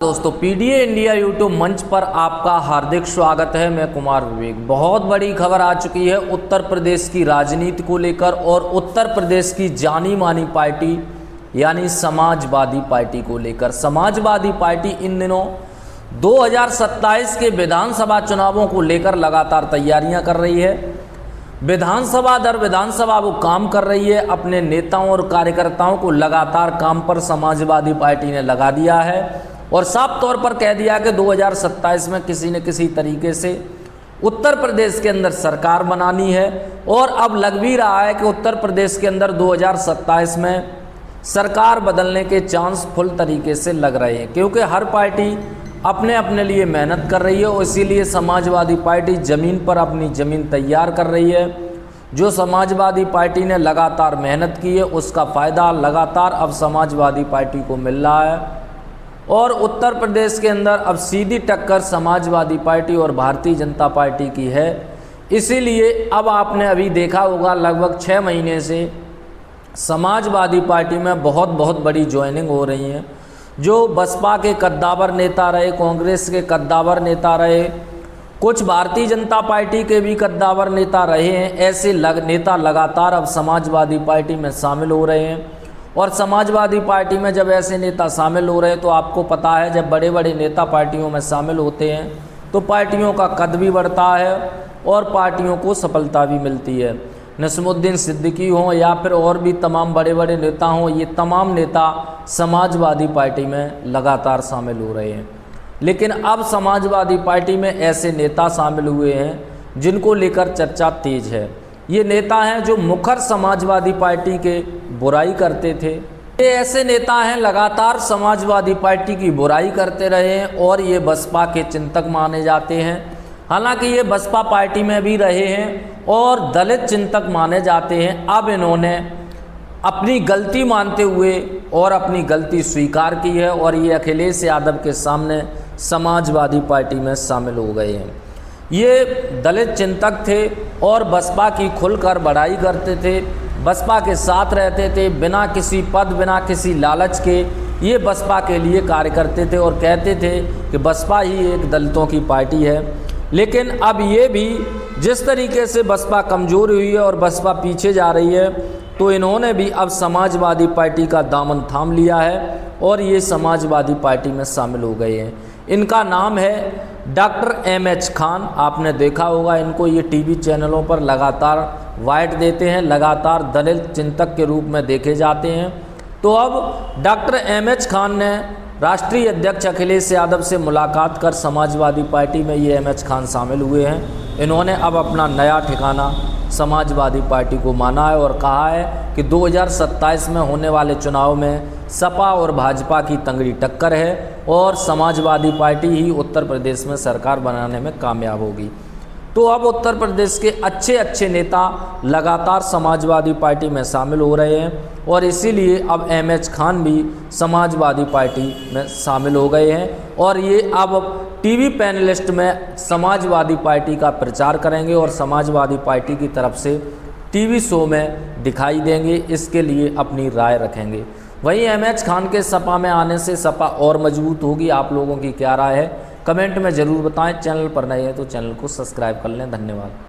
दोस्तों PDA India YouTube मंच पर आपका हार्दिक स्वागत है। मैं कुमार विवेक। बहुत बड़ी खबर आ चुकी है उत्तर प्रदेश की राजनीति को लेकर और उत्तर प्रदेश की जानी मानी पार्टी यानी समाजवादी पार्टी को लेकर। समाजवादी पार्टी इन दिनों 2027 के विधानसभा चुनावों को लेकर लगातार तैयारियां कर रही है। विधानसभा दर विधानसभा वो काम कर रही है। अपने नेताओं और कार्यकर्ताओं को लगातार काम पर समाजवादी पार्टी ने लगा दिया है और साफ तौर पर कह दिया कि 2027 में किसी न किसी तरीके से उत्तर प्रदेश के अंदर सरकार बनानी है। और अब लग भी रहा है कि उत्तर प्रदेश के अंदर 2027 में सरकार बदलने के चांस फुल तरीके से लग रहे हैं, क्योंकि हर पार्टी अपने अपने लिए मेहनत कर रही है और इसीलिए समाजवादी पार्टी ज़मीन पर अपनी ज़मीन तैयार कर रही है। जो समाजवादी पार्टी ने लगातार मेहनत की है उसका फ़ायदा लगातार अब समाजवादी पार्टी को मिल रहा है। और उत्तर प्रदेश के अंदर अब सीधी टक्कर समाजवादी पार्टी और भारतीय जनता पार्टी की है। इसीलिए अब आपने अभी देखा होगा लगभग 6 महीने से समाजवादी पार्टी में बहुत बड़ी ज्वाइनिंग हो रही है। जो बसपा के कद्दावर नेता रहे, कांग्रेस के कद्दावर नेता रहे, कुछ भारतीय जनता पार्टी के भी कद्दावर नेता रहे हैं, ऐसे नेता लगातार अब समाजवादी पार्टी में शामिल हो रहे हैं। और समाजवादी पार्टी में जब ऐसे नेता शामिल हो रहे हैं तो आपको पता है जब बड़े बड़े नेता पार्टियों में शामिल होते हैं तो पार्टियों का कद भी बढ़ता है और पार्टियों को सफलता भी मिलती है। नसीमुद्दीन सिद्दीकी हों या फिर और भी तमाम बड़े बड़े नेता हों, ये तमाम नेता समाजवादी पार्टी में लगातार शामिल हो रहे हैं। लेकिन अब समाजवादी पार्टी में ऐसे नेता शामिल हुए हैं जिनको लेकर चर्चा तेज है। ये नेता हैं जो मुखर समाजवादी पार्टी के बुराई करते थे। ये ऐसे नेता हैं लगातार समाजवादी पार्टी की बुराई करते रहे हैं और ये बसपा के चिंतक माने जाते हैं। हालांकि ये बसपा पार्टी में भी रहे हैं और दलित चिंतक माने जाते हैं। अब इन्होंने अपनी गलती मानते हुए और अपनी गलती स्वीकार की है और ये अखिलेश यादव के सामने समाजवादी पार्टी में शामिल हो गए हैं। ये दलित चिंतक थे और बसपा की खुलकर बड़ाई करते थे, बसपा के साथ रहते थे, बिना किसी पद बिना किसी लालच के ये बसपा के लिए कार्य करते थे और कहते थे कि बसपा ही एक दलितों की पार्टी है। लेकिन अब ये भी जिस तरीके से बसपा कमज़ोर हुई है और बसपा पीछे जा रही है तो इन्होंने भी अब समाजवादी पार्टी का दामन थाम लिया है और ये समाजवादी पार्टी में शामिल हो गए हैं। इनका नाम है डॉक्टर एमएच खान। आपने देखा होगा इनको, ये टीवी चैनलों पर लगातार वाइट देते हैं, लगातार दलित चिंतक के रूप में देखे जाते हैं। तो अब डॉक्टर एमएच खान ने राष्ट्रीय अध्यक्ष अखिलेश यादव से मुलाकात कर समाजवादी पार्टी में ये एमएच खान शामिल हुए हैं। इन्होंने अब अपना नया ठिकाना समाजवादी पार्टी को माना है और कहा है कि 2027 में होने वाले चुनाव में सपा और भाजपा की तंगड़ी टक्कर है और समाजवादी पार्टी ही उत्तर प्रदेश में सरकार बनाने में कामयाब होगी। तो अब उत्तर प्रदेश के अच्छे नेता लगातार समाजवादी पार्टी में शामिल हो रहे हैं और इसीलिए अब एमएच खान भी समाजवादी पार्टी में शामिल हो गए हैं और ये अब टीवी पैनलिस्ट में समाजवादी पार्टी का प्रचार करेंगे और समाजवादी पार्टी की तरफ से टीवी शो में दिखाई देंगे, इसके लिए अपनी राय रखेंगे। वहीं एमएच खान के सपा में आने से सपा और मजबूत होगी। आप लोगों की क्या राय है कमेंट में ज़रूर बताएं। चैनल पर नए हैं तो चैनल को सब्सक्राइब कर लें। धन्यवाद।